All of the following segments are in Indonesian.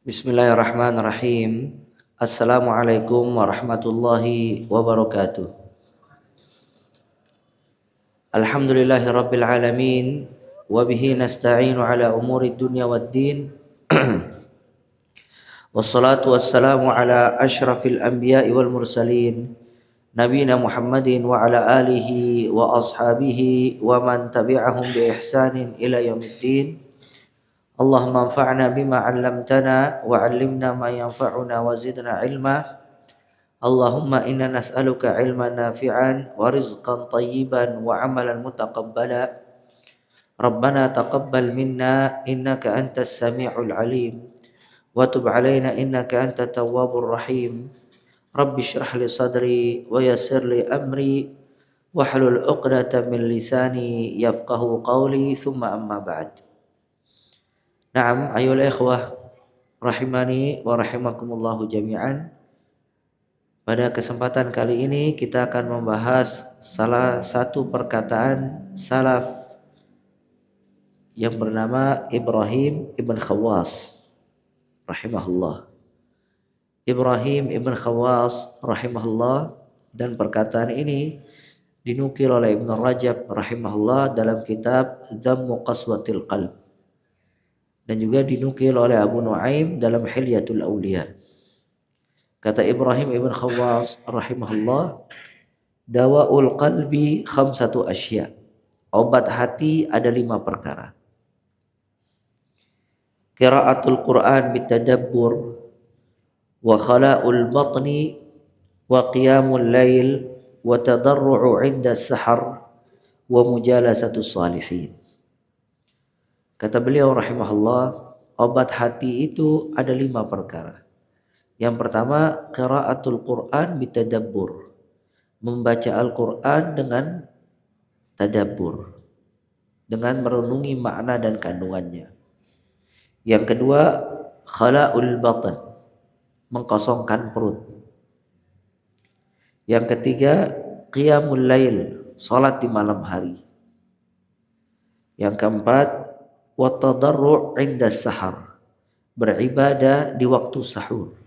Bismillahirrahmanirrahim. Assalamualaikum warahmatullahi wabarakatuh. Alhamdulillahi rabbil alamin. Wabihi nasta'inu ala umuri dunya waddin. Wassalatu wassalamu ala ashrafil anbiya'i wal mursalin, Nabina Muhammadin wa ala alihi wa ashabihi wa man tabi'ahum bi ihsanin ila yaumiddin. Allahumma anfa'na bima 'allamtana wa 'allimna ma yanfa'una wa zidna 'ilma. Allahumma inna nas'aluka 'ilman nafi'an wa rizqan thayyiban wa 'amalan mutaqabbala. Rabbana taqabbal minna innaka antas sami'ul 'alim wa tub 'alaina innaka antat tawwabur rahim. Rabbi shrah li sadri wa yassir li amri wahlul 'uqdatam min lisani yafqahu qawli thumma amma ba'd. Naam, ayol ikhwah rahimani wa rahimakumullahu jami'an. Pada kesempatan kali ini kita akan membahas salah satu perkataan salaf yang bernama Ibrahim ibn Khawwas rahimahullah. Ibrahim ibn Khawwas rahimahullah, dan perkataan ini dinukil oleh Ibn Rajab rahimahullah dalam kitab Dhammu Qaswatil Qalb, dan juga dinukil oleh Abu Nuaim dalam Hilyatul Awliya. Kata Ibrahim ibn Khawwas rahimahullah, dawaul qalbi khamsatu asya. Obat hati ada 5 perkara. Qiraatul Quran bitadabbur wa khala'ul batni wa qiyamul lail wa tadarru'u 'inda as-sahar wa mujalasatus salihin. Kata beliau rahimahullah, obat hati itu ada 5 perkara. Yang pertama, qiraatul Quran bitadabbur, membaca Al-Quran dengan tadabbur, dengan merenungi makna dan kandungannya. Yang kedua, khala'ul batan, mengkosongkan perut. Yang ketiga, qiyamul lail, salat di malam hari. Yang keempat, wa tadarru' 'inda sahar, beribadah di waktu sahur.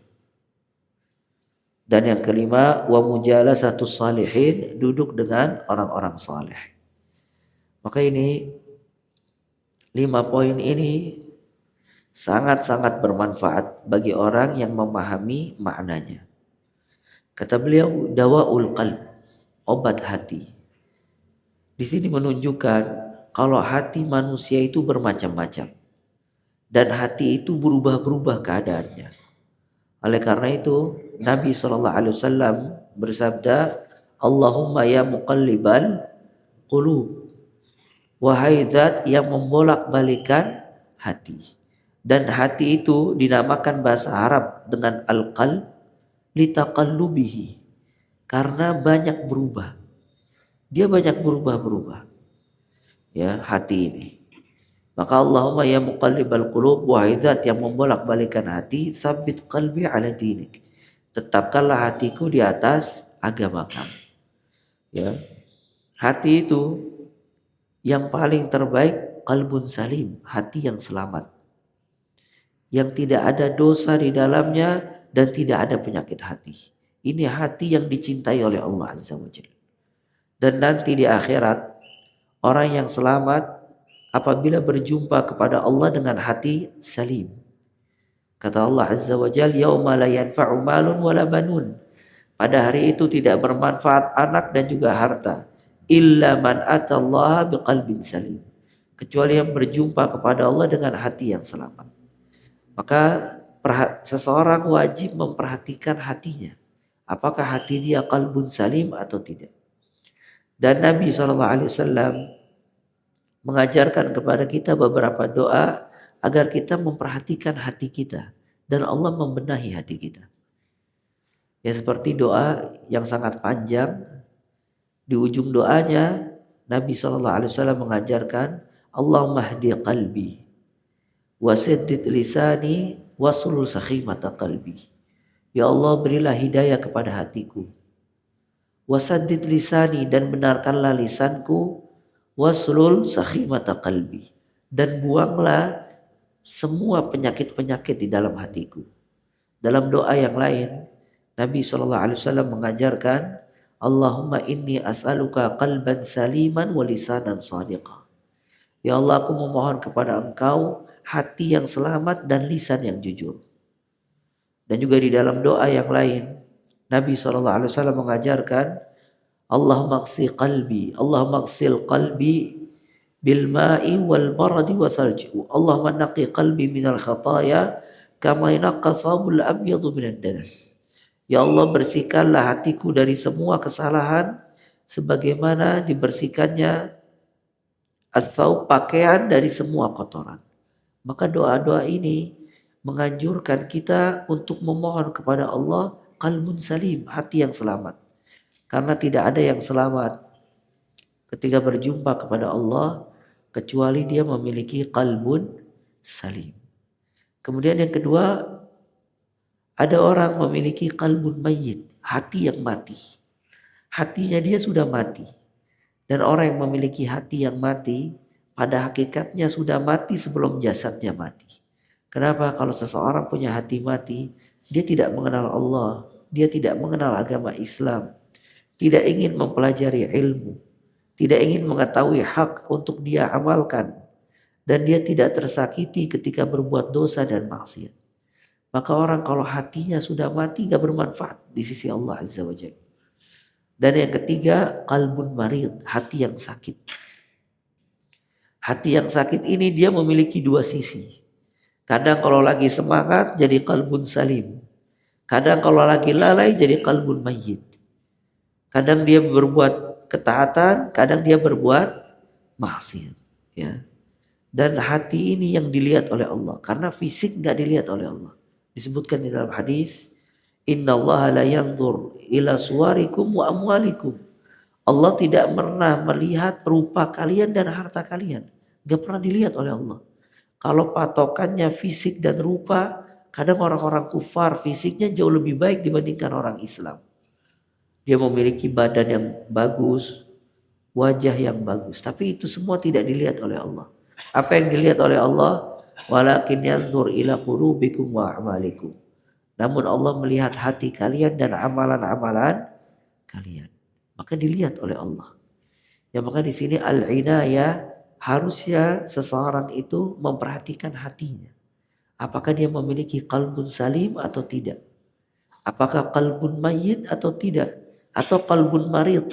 Dan yang kelima, wa mujalasatus salihin, duduk dengan orang-orang saleh. Maka ini 5 poin ini sangat-sangat bermanfaat bagi orang yang memahami maknanya. Kata beliau, dawaul qalb, obat hati. Di sini menunjukkan kalau hati manusia itu bermacam-macam, dan hati itu berubah-berubah keadaannya. Oleh karena itu Nabi SAW bersabda, Allahumma ya muqallibal qulub, wahai zat yang membolak-balikan hati. Dan hati itu dinamakan bahasa Arab dengan al-qalb litaqallubihi, karena banyak berubah. Dia banyak berubah-berubah, ya, hati ini. Maka Allahumma ya muqallibal qulub, wahai zat yang membolak-balikan hati, tsabbit qalbi ala dinik, tetapkanlah hatiku di atas agama kamu. Ya. Hati itu yang paling terbaik, qalbun salim, hati yang selamat, yang tidak ada dosa di dalamnya dan tidak ada penyakit hati. Ini hati yang dicintai oleh Allah Azza wa Jalla. Dan nanti di akhirat, orang yang selamat apabila berjumpa kepada Allah dengan hati salim. Kata Allah Azza wa Jalla, yauma la yanfa'u malun wala banun. Pada hari itu tidak bermanfaat anak dan juga harta, illa man atallaha biqalbin salim, kecuali yang berjumpa kepada Allah dengan hati yang selamat. Maka seseorang wajib memperhatikan hatinya, apakah hati dia qalbun salim atau tidak. Dan Nabi SAW mengajarkan kepada kita beberapa doa agar kita memperhatikan hati kita dan Allah membenahi hati kita. Ya, seperti doa yang sangat panjang. Di ujung doanya Nabi SAW mengajarkan, Allahumma hdi qalbi wasaddid lisani waslul sakhimata qalbi. Ya Allah, berilah hidayah kepada hatiku, wasaddid lisani, dan benarkanlah lisanku, waslul sakhimata qalbi, dan buanglah semua penyakit-penyakit di dalam hatiku. Dalam doa yang lain, Nabi SAW mengajarkan, Allahumma inni as'aluka qalban saliman wa lisanan sadiqa. Ya Allah, aku memohon kepada Engkau hati yang selamat dan lisan yang jujur. Dan juga di dalam doa yang lain, Nabi SAW mengajarkan, Allahumma ghsil qalbi bil ma'i wal baradi wa thalji. Allahumma naqi qalbi minal khataya kama yanqa thawbul abyadu minad danas. Ya Allah, bersihkanlah hatiku dari semua kesalahan sebagaimana dibersihkannya atau pakaian dari semua kotoran. Maka doa-doa ini menganjurkan kita untuk memohon kepada Allah qalbun salim, hati yang selamat. Karena tidak ada yang selamat ketika berjumpa kepada Allah kecuali dia memiliki qalbun salim. Kemudian yang kedua, ada orang memiliki qalbun mayyit, hati yang mati. Hatinya dia sudah mati. Dan orang yang memiliki hati yang mati, pada hakikatnya sudah mati sebelum jasadnya mati. Kenapa? Kalau seseorang punya hati mati, dia tidak mengenal Allah, dia tidak mengenal agama Islam, tidak ingin mempelajari ilmu, tidak ingin mengetahui hak untuk dia amalkan, dan dia tidak tersakiti ketika berbuat dosa dan maksiat. Maka orang kalau hatinya sudah mati gak bermanfaat di sisi Allah Azza wa Jalla. Dan yang ketiga, qalbun marid, hati yang sakit. Hati yang sakit ini dia memiliki dua sisi. Kadang kalau lagi semangat jadi qalbun salim. Kadang kalau lagi lalai jadi qalbun mayyit. Kadang dia berbuat ketaatan, kadang dia berbuat maksiat. Ya. Dan hati ini yang dilihat oleh Allah. Karena fisik gak dilihat oleh Allah. Disebutkan di dalam hadis, innallaha la yanzur ila suwarikum wa amwalikum. Allah tidak pernah melihat rupa kalian dan harta kalian. Gak pernah dilihat oleh Allah. Kalau patokannya fisik dan rupa, kadang orang-orang kufar fisiknya jauh lebih baik dibandingkan orang Islam. Dia memiliki badan yang bagus, wajah yang bagus. Tapi itu semua tidak dilihat oleh Allah. Apa yang dilihat oleh Allah? Walakin yanzur ila qulubikum wa a'malikum. Namun Allah melihat hati kalian dan amalan-amalan kalian. Maka dilihat oleh Allah. Ya, maka di sini al-inayah, harusnya seseorang itu memperhatikan hatinya. Apakah dia memiliki qalbun salim atau tidak? Apakah qalbun mayyit atau tidak? Atau qalbun marid?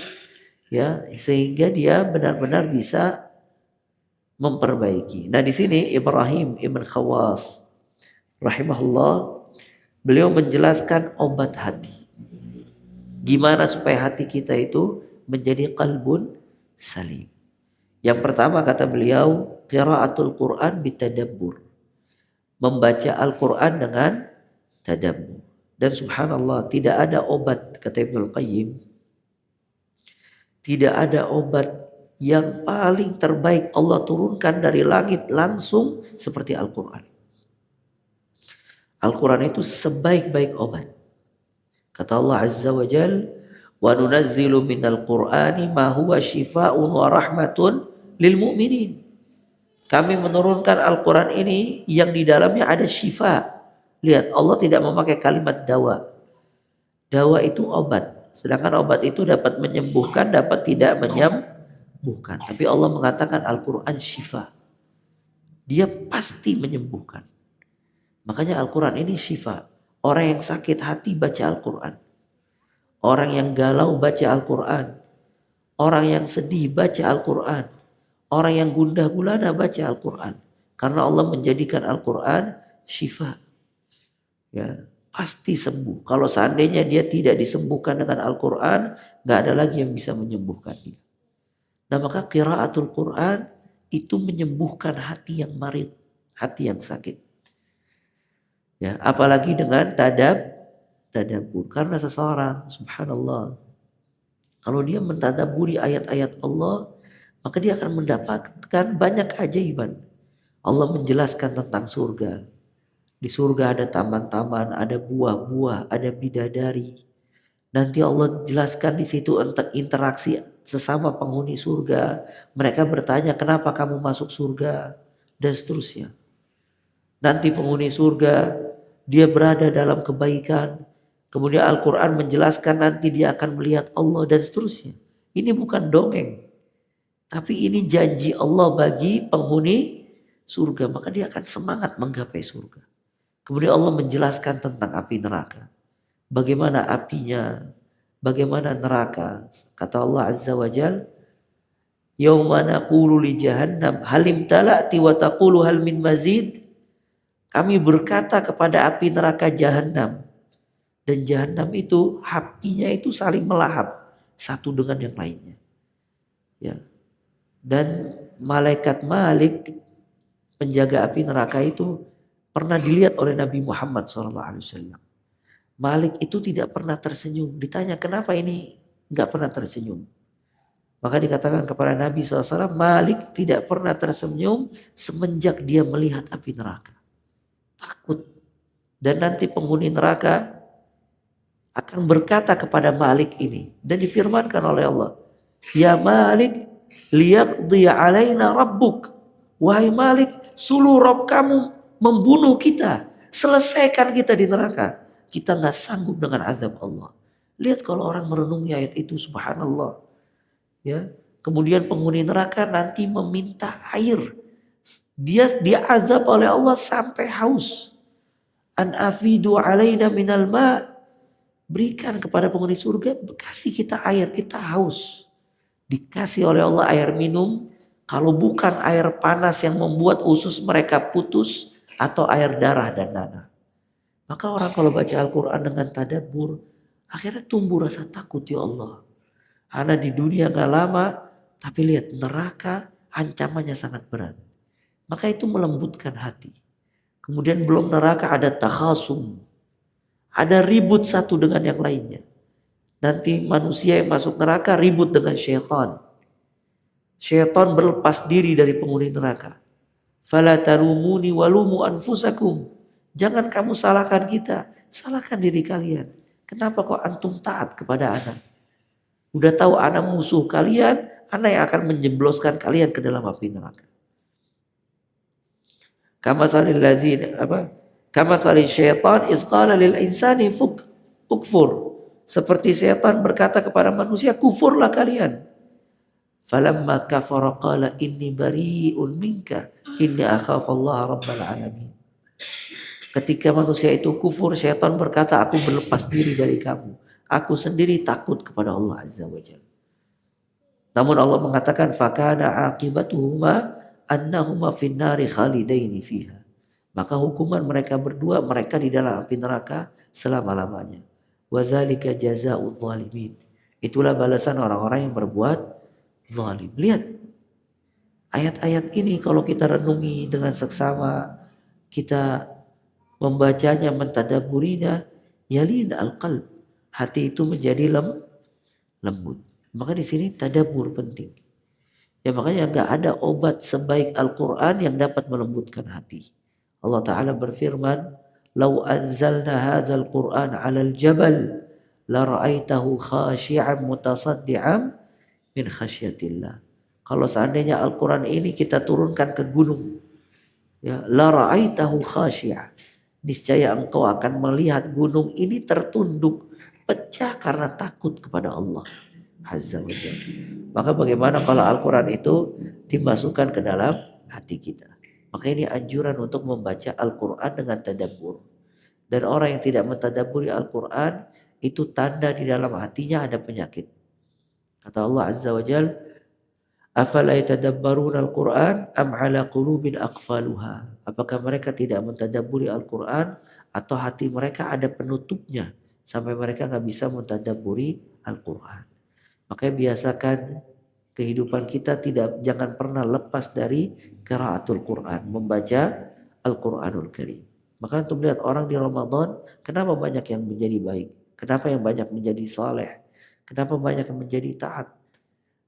Ya, sehingga dia benar-benar bisa memperbaiki. Nah, di sini Ibrahim Ibn Khawas rahimahullah, beliau menjelaskan obat hati. Gimana supaya hati kita itu menjadi qalbun salim. Yang pertama kata beliau, qiraatul Quran bitadabbur. Membaca Al-Quran dengan tadabbur. Dan subhanallah, tidak ada obat, kata Ibnul Qayyim, tidak ada obat yang paling terbaik Allah turunkan dari langit langsung seperti Al-Quran. Al-Quran itu sebaik-baik obat. Kata Allah Azza wa Jal, wa nunazzilu minal Qur'ani ma huwa shifaa'un wa rahmatun lil mu'minin. Kami menurunkan Al-Quran ini yang di dalamnya ada syifa. Lihat, Allah tidak memakai kalimat dawa. Dawa itu obat. Sedangkan obat itu dapat menyembuhkan, dapat tidak menyembuhkan. Tapi Allah mengatakan Al-Quran syifa. Dia pasti menyembuhkan. Makanya Al-Quran ini syifa. Orang yang sakit hati baca Al-Quran. Orang yang galau baca Al-Quran. Orang yang sedih baca Al-Quran. Orang yang gundah gulana baca Al-Quran. Karena Allah menjadikan Al-Quran syifa. Ya, pasti sembuh. Kalau seandainya dia tidak disembuhkan dengan Al-Quran, gak ada lagi yang bisa menyembuhkan dia. Nah, maka qiraatul Quran itu menyembuhkan hati yang marid, hati yang sakit. Ya, apalagi dengan tadabbur. Karena seseorang, subhanallah, kalau dia mentadabburi ayat-ayat Allah, maka dia akan mendapatkan banyak keajaiban. Allah menjelaskan tentang surga. Di surga ada taman-taman, ada buah-buah, ada bidadari. Nanti Allah jelaskan di situ tentang interaksi sesama penghuni surga. Mereka bertanya, kenapa kamu masuk surga? Dan seterusnya. Nanti penghuni surga dia berada dalam kebaikan. Kemudian Al-Quran menjelaskan nanti dia akan melihat Allah dan seterusnya. Ini bukan dongeng. Tapi ini janji Allah bagi penghuni surga. Maka dia akan semangat menggapai surga. Kemudian Allah menjelaskan tentang api neraka. Bagaimana apinya, bagaimana neraka. Kata Allah Azza wa Jal, Yauma naqulu li jahannam halim tala'ti wa taqulu hal min mazid. Kami berkata kepada api neraka jahanam. Dan jahanam itu apinya itu saling melahap satu dengan yang lainnya. Ya. Dan malaikat Malik penjaga api neraka itu pernah dilihat oleh Nabi Muhammad SAW. Malik itu tidak pernah tersenyum. Ditanya kenapa ini nggak pernah tersenyum. Maka dikatakan kepada Nabi SAW, Malik tidak pernah tersenyum semenjak dia melihat api neraka. Takut. Dan nanti penghuni neraka akan berkata kepada Malik ini. Dan difirmankan oleh Allah. Ya Malik, liyaqdi alaina rabbuk. Wahai Malik, suruh Rabb kamu membunuh kita. Selesaikan kita di neraka. Kita gak sanggup dengan azab Allah. Lihat kalau orang merenungi ayat itu, subhanallah. Ya, kemudian penghuni neraka nanti meminta air. Dia diazab oleh Allah sampai haus. An afidu alaina minal ma'. Berikan kepada penghuni surga, kasih kita air, kita haus. Dikasih oleh Allah air minum, kalau bukan air panas yang membuat usus mereka putus, atau air darah dan nanah. Maka orang kalau baca Al-Quran dengan tadabbur, akhirnya tumbuh rasa takut, ya Allah. Karena di dunia gak lama, tapi lihat neraka ancamannya sangat berat. Maka itu melembutkan hati. Kemudian belum neraka ada takhasum. Ada ribut satu dengan yang lainnya. Nanti manusia yang masuk neraka ribut dengan syaitan. Syaitan berlepas diri dari penghuni neraka. Fala tarumuni walumu anfusakum. Jangan kamu salahkan kita, salahkan diri kalian. Kenapa kok antum taat kepada anak? Udah tahu anak musuh kalian, anak yang akan menjebloskan kalian ke dalam api neraka. Kama salil ladzina Kama salil syaitan iz qala lil insani ukfur. Seperti syaitan berkata kepada manusia, kufurlah kalian. Falamma kafara qala inni bari'un minka inni akhafallaha rabbal alamin. Ketika manusia itu kufur, syaitan berkata, aku berlepas diri dari kamu. Aku sendiri takut kepada Allah Azza wa Jalla. Namun Allah mengatakan fakana aqibatuhuma annahuma finnari khalidaini fiha. Maka hukuman mereka berdua, mereka di dalam api neraka selama-lamanya. Wa dzalika jazaa'udz zalimin. Itulah balasan orang-orang yang berbuat zalim. Lihat ayat-ayat ini kalau kita renungi dengan seksama, kita membacanya, mentadabburinya, yalin al-qalb. Hati itu menjadi lembut. Maka di sini tadabbur penting. Ya makanya enggak ada obat sebaik Al-Qur'an yang dapat melembutkan hati. Allah Ta'ala berfirman, "Lau anzalna hadzal Qur'an 'alal jabal la ra'aitahu khashi'an mutasaddi'an min khasyatillah." Kalau seandainya Al-Qur'an ini kita turunkan ke gunung, ya, la ra'aitahu khashi'an. Niscaya engkau akan melihat gunung ini tertunduk, pecah karena takut kepada Allah Azza wa Jalla. Maka bagaimana kalau Al-Quran itu dimasukkan ke dalam hati kita? Maka ini anjuran untuk membaca Al-Quran dengan tadabbur. Dan orang yang tidak mentadabburi Al-Quran, itu tanda di dalam hatinya ada penyakit. Kata Allah Azza wa Jalla, afala yatadabbaruna al-Quran am ala qulubin aqfaluha. Apakah mereka tidak mentadabburi Al-Quran atau hati mereka ada penutupnya sampai mereka gak bisa mentadabburi Al-Quran. Makanya biasakan kehidupan kita jangan pernah lepas dari qiraatul Quran, membaca Al-Quranul Karim. Maka untuk melihat orang di Ramadan, kenapa banyak yang menjadi baik? Kenapa yang banyak menjadi saleh? Kenapa banyak yang menjadi taat?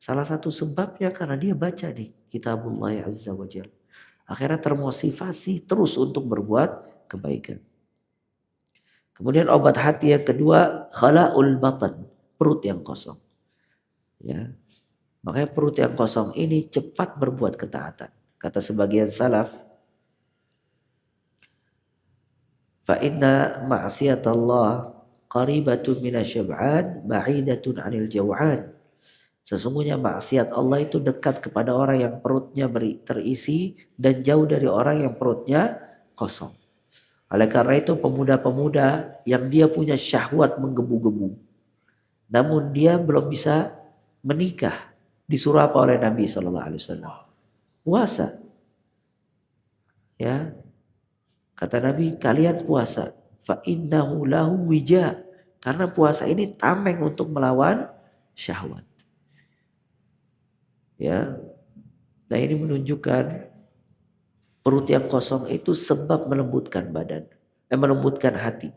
Salah satu sebabnya karena dia baca nih Kitabullah Azza wa Jalla. Akhirnya termotivasi terus untuk berbuat kebaikan. Kemudian obat hati yang kedua, khala'ul batan, perut yang kosong. Ya. Makanya perut yang kosong ini cepat berbuat ketaatan. Kata sebagian salaf, Fa inna ma'siyatallah qaribatun minasyab'an ba'idatun 'anil jaw'an. Sesungguhnya maksiat Allah itu dekat kepada orang yang perutnya terisi dan jauh dari orang yang perutnya kosong. Oleh karena itu pemuda-pemuda yang dia punya syahwat menggebu-gebu, namun dia belum bisa menikah, disuruh apa oleh Nabi Shallallahu Alaihi Wasallam? Puasa. Ya, kata Nabi, kalian puasa. Fa innahu lahu wija. Karena puasa ini tameng untuk melawan syahwat. Ya, nah ini menunjukkan perut yang kosong itu sebab melembutkan badan, melembutkan hati.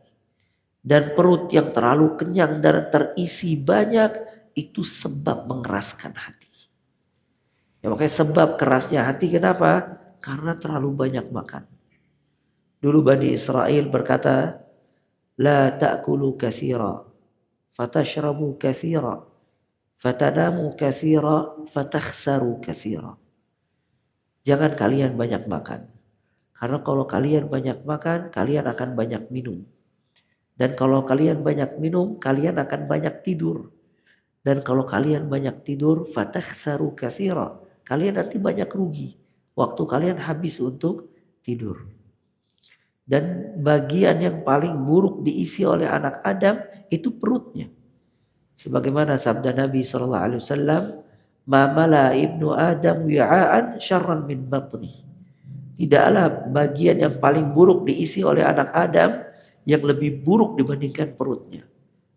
Dan perut yang terlalu kenyang dan terisi banyak itu sebab mengeraskan hati. Ya, makanya sebab kerasnya hati kenapa? Karena terlalu banyak makan. Dulu Bani Israel berkata, la ta'kulu katsira, fatashrabu katsira, fatanamu katsira, fatakhsaru katsira. Jangan kalian banyak makan. Karena kalau kalian banyak makan, kalian akan banyak minum. Dan kalau kalian banyak minum, kalian akan banyak tidur. Dan kalau kalian banyak tidur, fatakhsaru katsira, kalian nanti banyak rugi. Waktu kalian habis untuk tidur. Dan bagian yang paling buruk diisi oleh anak Adam itu perutnya. Sebagaimana sabda Nabi SAW, ma mala ibnu Adam wi'aan syarran min batni. Tidaklah bagian yang paling buruk diisi oleh anak Adam yang lebih buruk dibandingkan perutnya.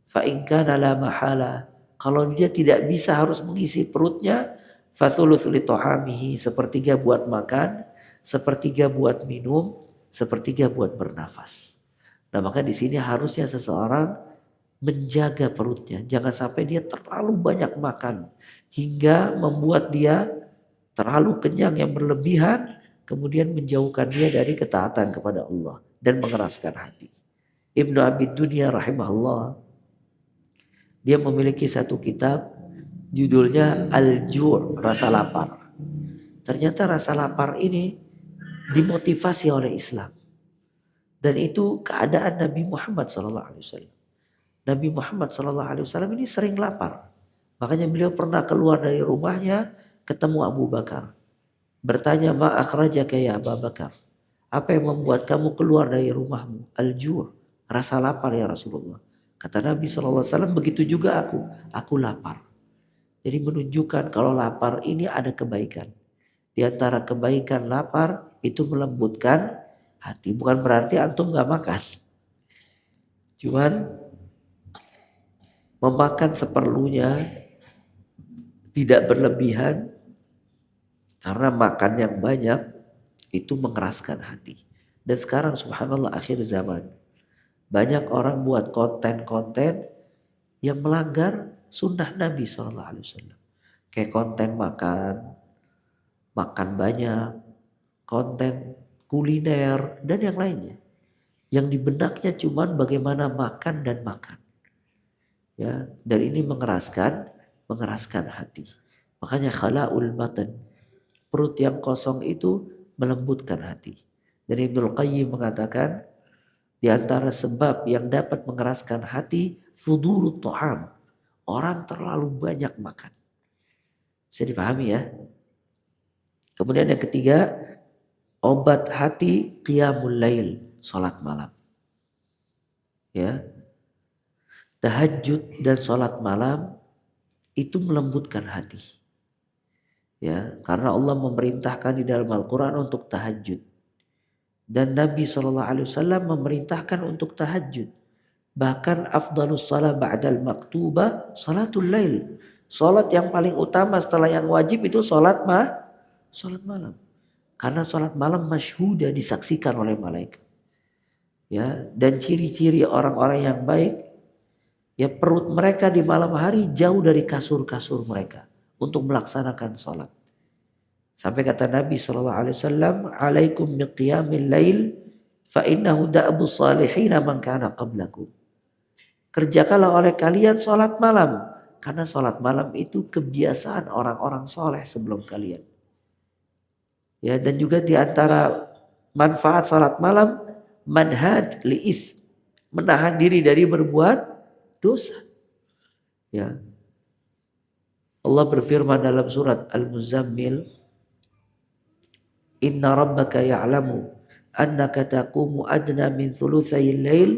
Fa in kana la mahala, kalau dia tidak bisa harus mengisi perutnya, fa thuluth li ta'amihi, sepertiga buat makan, sepertiga buat minum, sepertiga buat bernafas. Nah, maka di sini harusnya seseorang menjaga perutnya, jangan sampai dia terlalu banyak makan hingga membuat dia terlalu kenyang yang berlebihan, kemudian menjauhkan dia dari ketaatan kepada Allah dan mengeraskan hati. Ibnu Abi Dunya rahimahullah, dia memiliki satu kitab judulnya Al-Ju', rasa lapar. Ternyata rasa lapar ini dimotivasi oleh Islam. Dan itu keadaan Nabi Muhammad SAW. Nabi Muhammad SAW ini sering lapar. Makanya beliau pernah keluar dari rumahnya ketemu Abu Bakar. Bertanya, ma akhrajaka ya Abu Bakar. Apa yang membuat kamu keluar dari rumahmu? Al-ju', rasa lapar ya Rasulullah. Kata Nabi SAW, begitu juga aku lapar. Jadi menunjukkan kalau lapar ini ada kebaikan. Di antara kebaikan lapar itu melembutkan hati. Bukan berarti antum gak makan. Cuman memakan seperlunya, tidak berlebihan. Karena makan yang banyak itu mengeraskan hati. Dan sekarang subhanallah akhir zaman, banyak orang buat konten-konten yang melanggar sunnah Nabi SAW. Kayak konten makan banyak, konten kuliner dan yang lainnya. Yang di benaknya cuman bagaimana makan dan makan. Ya, dan ini mengeraskan hati. Makanya khala'ul batan, perut yang kosong itu melembutkan hati. Dan Ibnul Qayyim mengatakan di antara sebab yang dapat mengeraskan hati fudurut ta'am, orang terlalu banyak makan. Bisa dipahami ya. Kemudian yang ketiga, obat hati qiyamul lail, salat malam. Ya. Tahajud dan salat malam itu melembutkan hati. Ya, karena Allah memerintahkan di dalam Al-Qur'an untuk tahajud. Dan Nabi SAW memerintahkan untuk tahajud. Bahkan afdalus salat ba'dal maktubah salatul lail. Salat yang paling utama setelah yang wajib itu salat malam. Karena salat malam masyhuda, disaksikan oleh malaikat. Ya, dan ciri-ciri orang-orang yang baik, ya perut mereka di malam hari jauh dari kasur-kasur mereka untuk melaksanakan salat. Sampai kata Nabi SAW, alaikum biqiyamil lail fa innahu da'bu salihin man kana qablakum. Kerjakanlah oleh kalian salat malam, karena salat malam itu kebiasaan orang-orang soleh sebelum kalian. Ya, dan juga di antara manfaat salat malam, manhaj li'ith, menahan diri dari berbuat dosa. Ya. Allah berfirman dalam surat Al-Muzammil, Inna rabbaka ya'lamu annaka taqumu adna min thulutsayil lail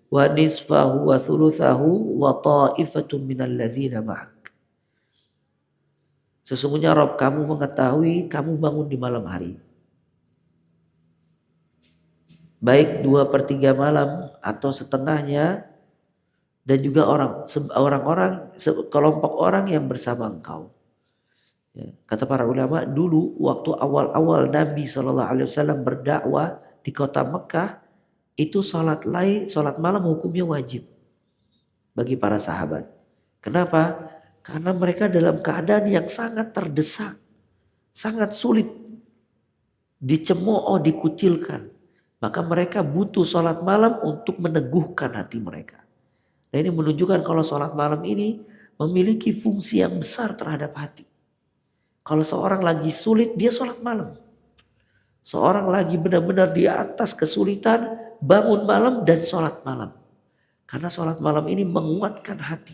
wa nisfahu wa thulutsahu wa ta'ifatun minal ladzina ma'ak. Sesungguhnya Rabb kamu mengetahui kamu bangun di malam hari, baik 2/3 malam atau setengahnya, dan juga kelompok orang yang bersama engkau. Ya, kata para ulama, dulu waktu awal-awal Nabi SAW berdakwah di kota Mekah, itu salat malam hukumnya wajib bagi para sahabat. Kenapa? Karena mereka dalam keadaan yang sangat terdesak, sangat sulit, dicemooh, dikucilkan. Maka mereka butuh salat malam untuk meneguhkan hati mereka. Nah, ini menunjukkan kalau salat malam ini memiliki fungsi yang besar terhadap hati. Kalau seorang lagi sulit, dia salat malam. Seorang lagi benar-benar di atas kesulitan, bangun malam dan salat malam. Karena salat malam ini menguatkan hati.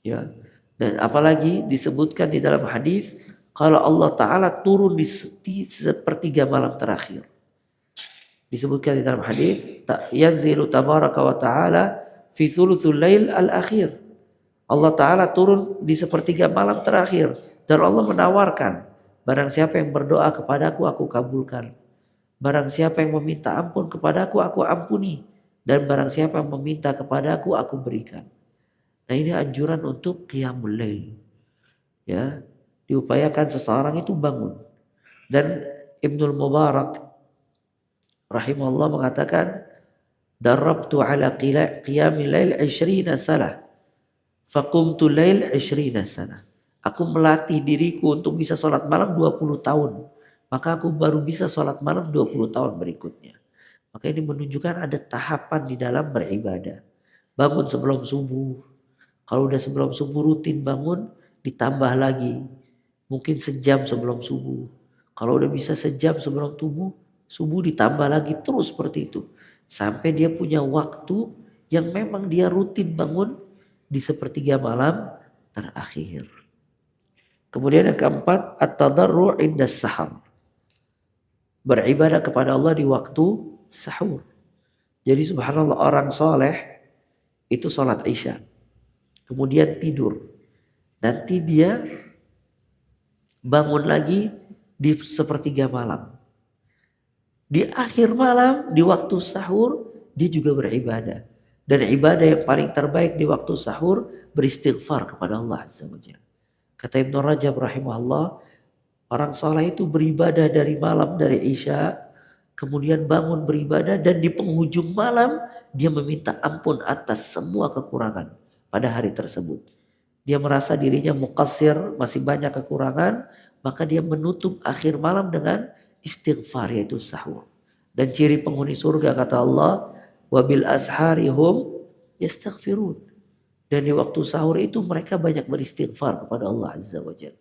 Ya. Dan apalagi disebutkan di dalam hadis, kalau Allah Ta'ala turun di sepertiga malam terakhir. Disebutkan di dalam hadis, yanzilu tabaraka wa ta'ala fi thuluthul lail al-akhir. Allah Ta'ala turun di sepertiga malam terakhir. Dan Allah menawarkan, barang siapa yang berdoa kepadaku, aku kabulkan. Barang siapa yang meminta ampun kepadaku, aku ampuni. Dan barang siapa yang meminta kepadaku, aku berikan. Nah, ini anjuran untuk qiyamul lail. Ya, diupayakan seseorang itu bangun. Dan Ibnul Mubarak rahimahullah mengatakan, darabtu ala qiyamil lail 20 sanah. Faqumtu lail 20 sanah. Aku melatih diriku untuk bisa sholat malam 20 tahun. Maka aku baru bisa sholat malam 20 tahun berikutnya. Maka ini menunjukkan ada tahapan di dalam beribadah. Bangun sebelum subuh. Kalau udah sebelum subuh rutin bangun, ditambah lagi. Mungkin sejam sebelum subuh. Kalau udah bisa sejam sebelum subuh ditambah lagi, terus seperti itu. Sampai dia punya waktu yang memang dia rutin bangun di sepertiga malam terakhir. Kemudian yang keempat, at-tadarru' inda sahur. Beribadah kepada Allah di waktu sahur. Jadi subhanallah, orang soleh itu sholat isya, kemudian tidur. Nanti dia bangun lagi di sepertiga malam. Di akhir malam, di waktu sahur, dia juga beribadah. Dan ibadah yang paling terbaik di waktu sahur, beristighfar kepada Allah Azza wa Jalla. Kata Ibnu Rajab rahimahullah, orang soleh itu beribadah dari malam, dari isya, kemudian bangun beribadah, dan di penghujung malam dia meminta ampun atas semua kekurangan pada hari tersebut. Dia merasa dirinya muqassir, masih banyak kekurangan, maka dia menutup akhir malam dengan istighfar, yaitu sahur. Dan ciri penghuni surga kata Allah, wabil asharihum yastaghfirun. Dan di waktu sahur itu mereka banyak beristighfar kepada Allah Azza wa Jalla.